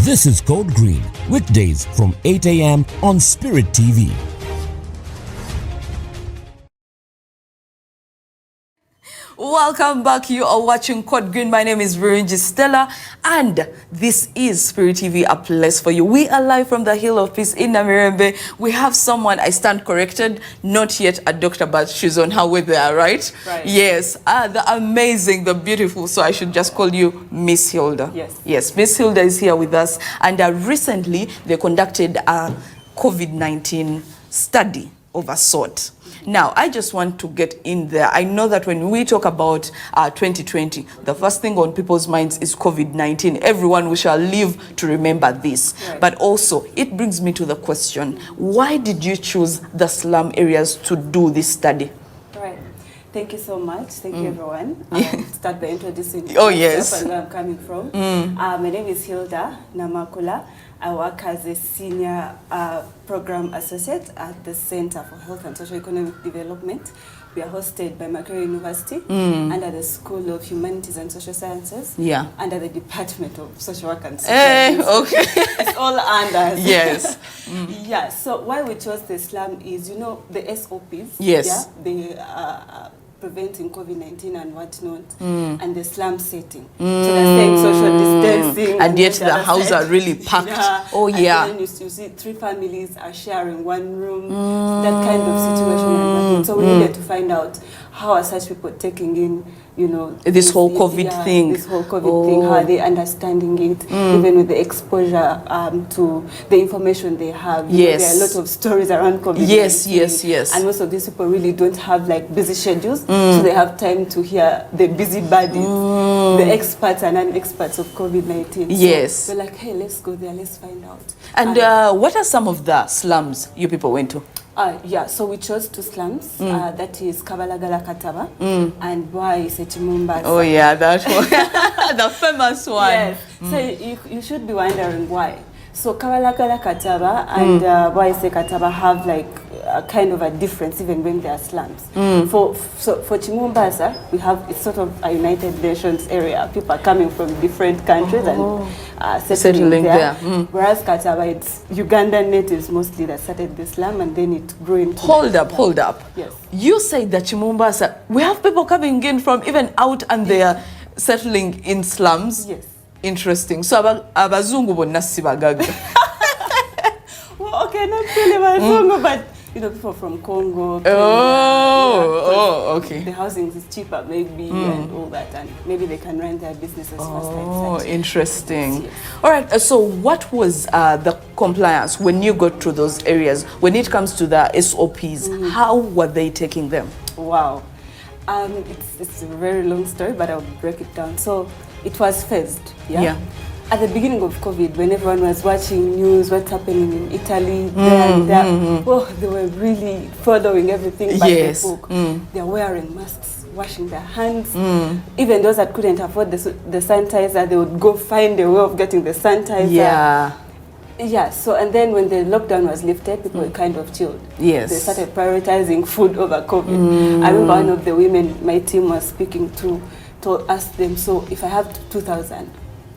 This is Code Green, weekdays from 8 a.m. on Spirit TV. Welcome back. You are watching Code Green. My name is Virunji Stella, and this is Spirit TV, a place for you. We are live from the Hill of Peace in Namirembe. We have someone, I stand corrected, not yet a doctor, but she's on her way there, right? Right. Yes. The amazing, the beautiful. So I should just call you Miss Hilda. Yes. Yes, Miss Hilda is here with us, and recently they conducted a COVID-19 study of a sort. Now, I just want to get in there. I know that when we talk about 2020, the first thing on people's minds is COVID-19. Everyone, we shall live to remember this. Right. But also, it brings me to the question, why did you choose the slum areas to do this study? Right. Thank you so much. Thank you, everyone. Start by introducing Oh, yes. myself and where I'm coming from. My name is Hilda Namakula. I work as a senior program associate at the Center for Health and Social Economic Development. We are hosted by Macquarie University under the School of Humanities and Social Sciences. Yeah. Under the Department of Social Work and Social Okay. It's all under. Yes. Yeah, so why we chose the slum is, you know, the SOPs. Yes. Yeah, the preventing COVID-19 and whatnot, and the slum setting. So they're saying social distancing. And yet then the other houses side- are really packed. Yeah. Oh, And yeah. then you see 3 families are sharing 1 room, that kind of situation. And whatnot. So we needed to find out how are such people taking in, you know, This whole COVID thing. This whole COVID thing, how are they understanding it, even with the exposure to the information they have. You know, Yes. there are a lot of stories around COVID. Yes, yes, yes. And most of these people really don't have like busy schedules, so they have time to hear the busybodies, the experts and non-experts of COVID-19. Yes. So we're like, hey, let's go there, let's find out. And what are some of the slums you people went to? Yeah, so we chose 2 slums. That is Kabalagala Kataba and Bwai Sechimumbasa. Oh yeah, that one. The famous one. Yes. So you should be wondering why. So Kabalagala Kataba and Bwai Se Kataba have like a kind of a difference even when they are slums. For Chimumbasa, we have, it's sort of a United Nations area. People are coming from different countries and settling there. Whereas Kataba, it's Ugandan natives mostly that started the slum, and then it grew into... Hold up. Yes. You say that Chimumbasa, we have people coming in from even out and they are settling in slums? Yes. Interesting. So abazungu bonna sibagaga. Well, okay, not really Congo, but you know, people from Congo. Kenya, Okay. The housing is cheaper, maybe, and all that, and maybe they can run their businesses faster. Oh, interesting. Yes. All right. So, what was the compliance when you got to those areas? When it comes to the SOPs, how were they taking them? Wow. It's a very long story, but I'll break it down. So it was phased. Yeah. At the beginning of COVID, when everyone was watching news, what's happening in Italy, there and there, well, they were really following everything by the book. They're wearing masks, washing their hands. Even those that couldn't afford the sanitizer, they would go find a way of getting the sanitizer. Yeah, so and then when the lockdown was lifted, people were kind of chilled. Yes. They started prioritizing food over COVID. I remember one of the women my team was speaking to ask them, so if I have 2,000,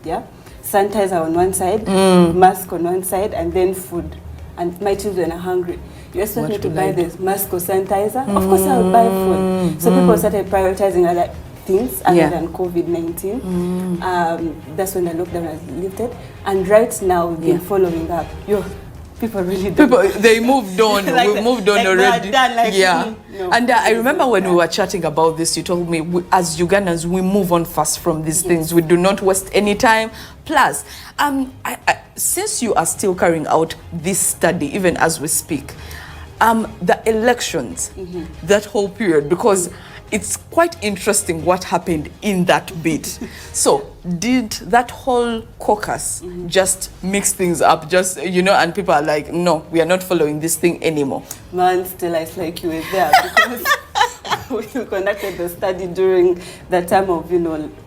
yeah, sanitizer on one side, mask on one side, and then food, and my children are hungry. You expect me to buy this mask or sanitizer? Of course I'll buy food. So people started prioritizing other things other than COVID-19. That's when the lockdown was lifted. And right now we've been following up. People really don't. They moved on. Like we moved on like already. done, like, No. And I remember when we were chatting about this, you told me, as Ugandans, we move on fast from these things. We do not waste any time. Plus, since you are still carrying out this study, even as we speak, the elections, that whole period, because it's quite interesting what happened in that bit. So, did that whole caucus just mix things up? Just, you know, and people are like, no, we are not following this thing anymore. Man, still, it's like you were there because we conducted the study during the time of,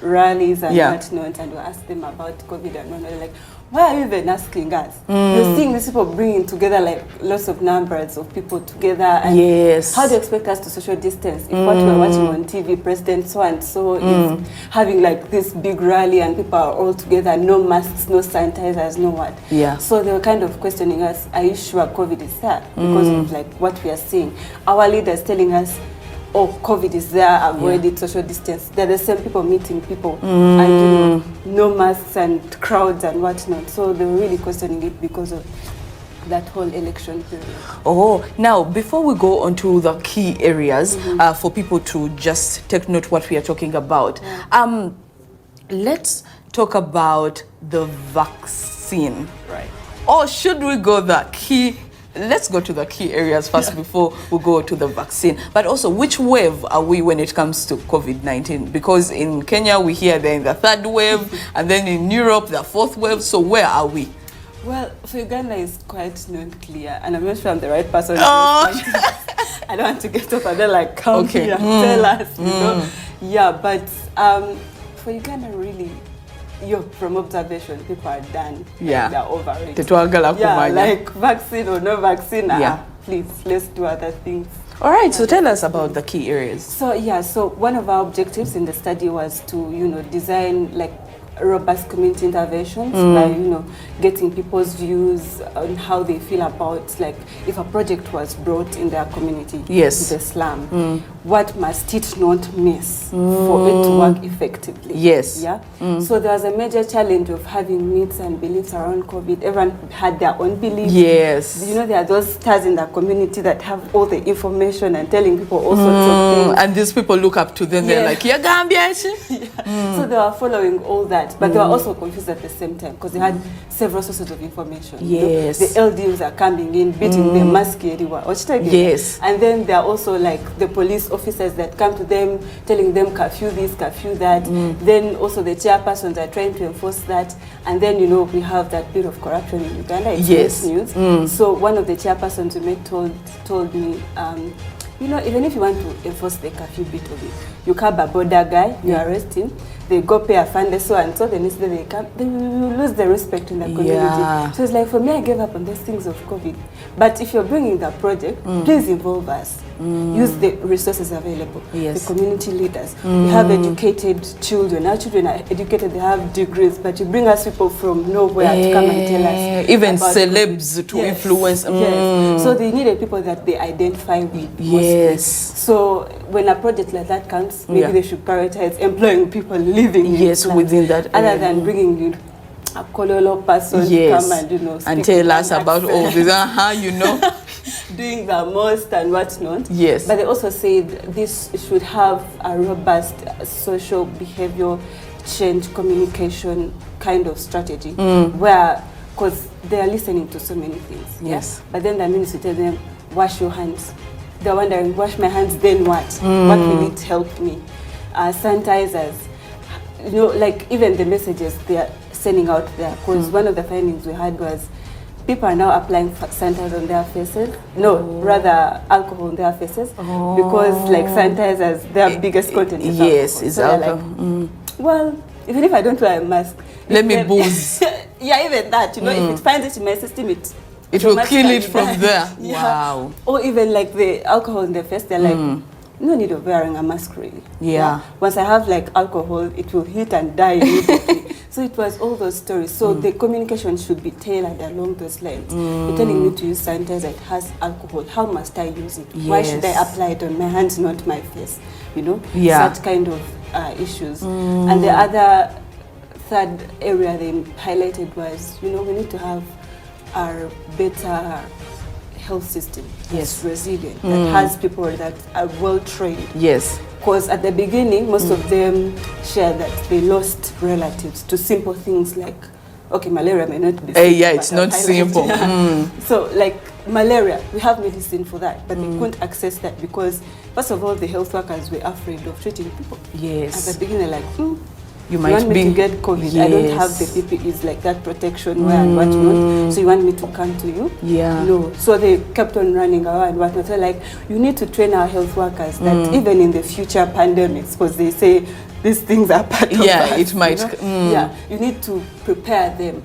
rallies and whatnot, and we asked them about COVID and whatnot. Like, why are you even asking us? You're seeing these people bringing together like lots of numbers of people together. And how do you expect us to social distance? If what we're watching on TV, President so-and-so is having like this big rally and people are all together, no masks, no sanitizers, no what. Yeah. So they were kind of questioning us, are you sure COVID is there? Because of like what we are seeing. Our leaders telling us, oh, COVID is there, avoid it, social distance. They're the same people meeting people and no masks and crowds and whatnot. So they were really questioning it because of that whole election period. Oh, now before we go on to the key areas for people to just take note what we are talking about, let's talk about the vaccine. Right. Or should we go the key? Let's go to the key areas first before we go to the vaccine. But also, which wave are we when it comes to COVID-19? Because in Kenya, we hear they're in the third wave, and then in Europe, the fourth wave. So where are we? Well, for Uganda, it's quite not clear, and I'm not sure I'm the right person to respond. I don't want to get up and then like, come here, tell us, you know? Yeah, but for Uganda, really, from observation, people are done. Yeah. They're over it. Yeah, like vaccine or no vaccine, please, let's do other things. All right, so tell us about the key areas. So one of our objectives in the study was to, design like robust community interventions by, getting people's views on how they feel about, like, if a project was brought in their community, the slum, what must it not miss for it to work effectively? Yes. Yeah. So there was a major challenge of having myths and beliefs around COVID. Everyone had their own beliefs. Yes. There are those stars in the community that have all the information and telling people all sorts of things. And these people look up to them. They're like, yeah, Gambia. So they were following all that, but they were also confused at the same time because they had several sources of information. Yes. The LDUs are coming in, beating them, masking. Yes. And then there are also like the police officers that come to them, telling them curfew this, curfew that. Then also the chairpersons are trying to enforce that. And then, we have that bit of corruption in Uganda. It's news. So one of the chairpersons we met told me, even if you want to enforce the curfew bit of it, you cab a border guy, you arrest him, they go pay a fund, so and so, the next day they come, they will lose the respect in the community. Yeah. So it's like, for me, I gave up on these things of COVID. But if you're bringing the project, please involve us. Use the resources available. Yes. The community leaders. We have educated children. Our children are educated, they have degrees, but you bring us people from nowhere to come and tell us. Even celebs to influence. Yes. So they needed people that they identify with. Yes. So when a project like that comes, maybe they should prioritize employing people living within that area. Other than bringing in a kololo person to come and, and tell us about all this, doing the most and whatnot. Yes. But they also said this should have a robust social behavioral change communication kind of strategy where, because they are listening to so many things. Yes. But then that means you tell them, wash your hands. They're wondering, wash my hands, then what? What will it help me? Sanitizers. Like even the messages they are sending out there. Because one of the findings we had was people are now applying sanitizer on their faces. No, rather alcohol on their faces. Because like sanitizers, their biggest content is alcohol. Yes, it's so alcohol. Well, even if I don't wear a mask, let me booze. Yeah, even that. If it finds it in my system, it will kill it from there. Yeah. Wow. Or even like the alcohol in the face, they're like, no need of wearing a mask really. Yeah. Once I have like alcohol, it will hit and die immediately. So it was all those stories. So the communication should be tailored along those lines. You're telling me to use sanitizer that has alcohol. How must I use it? Yes. Why should I apply it on my hands, not my face? Such kind of issues. And the other third area they highlighted was, we need to have our better health system that's resilient, that has people that are well trained. Yes. Because at the beginning, most of them shared that they lost relatives to simple things like, okay, malaria may not be simple. It's not simple. So like malaria, we have medicine for that, but they couldn't access that because, first of all, the health workers were afraid of treating people. Yes. At the beginning, they're like, You You might want me be to get COVID. I don't have the Yes. PPEs like that protection wear and whatnot. So you want me to come to you? Yeah. No. So they kept on running around and whatnot. So like, you need to train our health workers that even in the future pandemics, because they say these things are part of Yeah, us, it might, you know? Yeah, you need to prepare them.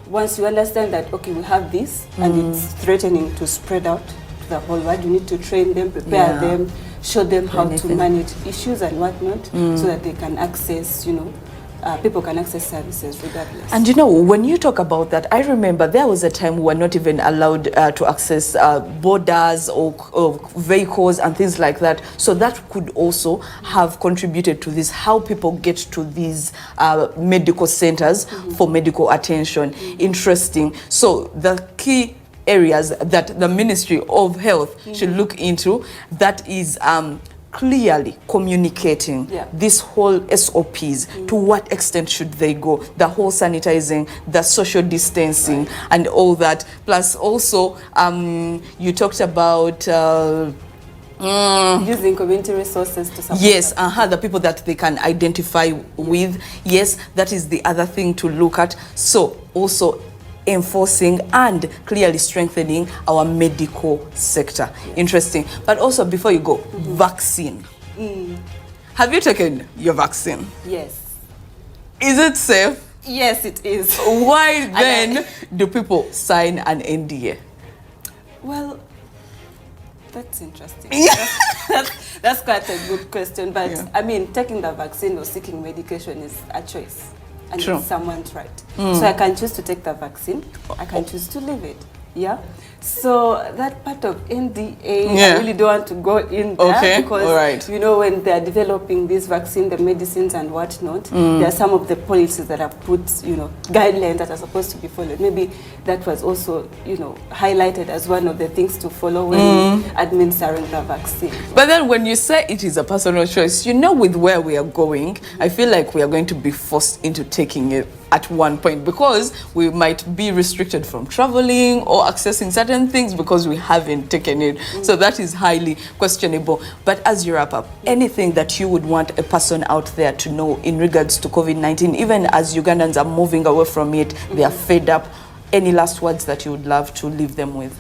Once you understand that, okay, we have this and it's threatening to spread out to the whole world, you need to train them, prepare Yeah. them, show them how to Anything. manage issues and whatnot, so that they can access, people can access services regardless. And when you talk about that, I remember there was a time we were not even allowed to access borders or vehicles and things like that. So that could also have contributed to this, how people get to these medical centers for medical attention. Interesting. So the key areas that the Ministry of Health should look into, that is clearly communicating this whole SOPs. To what extent should they go? The whole sanitizing, the social distancing, and all that. Plus also, you talked about using community resources to support yes, them. the people that they can identify with. Yes, that is the other thing to look at. So also enforcing and clearly strengthening our medical sector. Interesting. But also, before you go, vaccine. Have you taken your vaccine? Yes. Is it safe? Yes, it is. Why then do people sign an NDA? Well, that's interesting. That's quite a good question. But I mean, taking the vaccine or seeking medication is a choice. And True. it's someone's right. So I can choose to take the vaccine. I can choose to leave it. Yeah. So that part of NDA, I really don't want to go in there because when they are developing this vaccine, the medicines and whatnot, there are some of the policies that have put guidelines that are supposed to be followed. Maybe that was also highlighted as one of the things to follow when administering the vaccine. But then when you say it is a personal choice, with where we are going, I feel like we are going to be forced into taking it at one point, because we might be restricted from traveling or accessing certain things because we haven't taken it. So that is highly questionable. But as you wrap up, anything that you would want a person out there to know in regards to COVID-19, even as Ugandans are moving away from it, they are fed up, any last words that you would love to leave them with?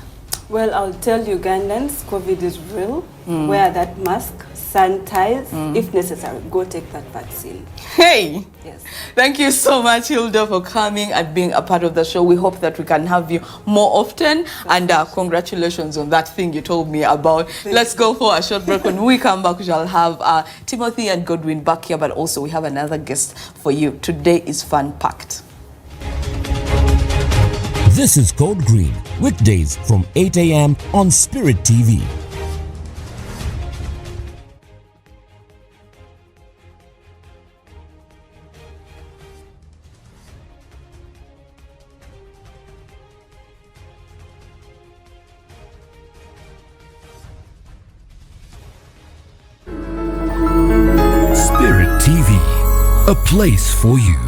Well, I'll tell Ugandans, COVID is real. Wear that mask, sanitize, if necessary, go take that vaccine. Hey! Yes. Thank you so much, Hilda, for coming and being a part of the show. We hope that we can have you more often. And congratulations on that thing you told me about. Let's go for a short break. When we come back, we shall have Timothy and Godwin back here, but also we have another guest for you. Today is fun-packed. This is Code Green, weekdays from 8 a.m. on Spirit TV. Spirit TV, a place for you.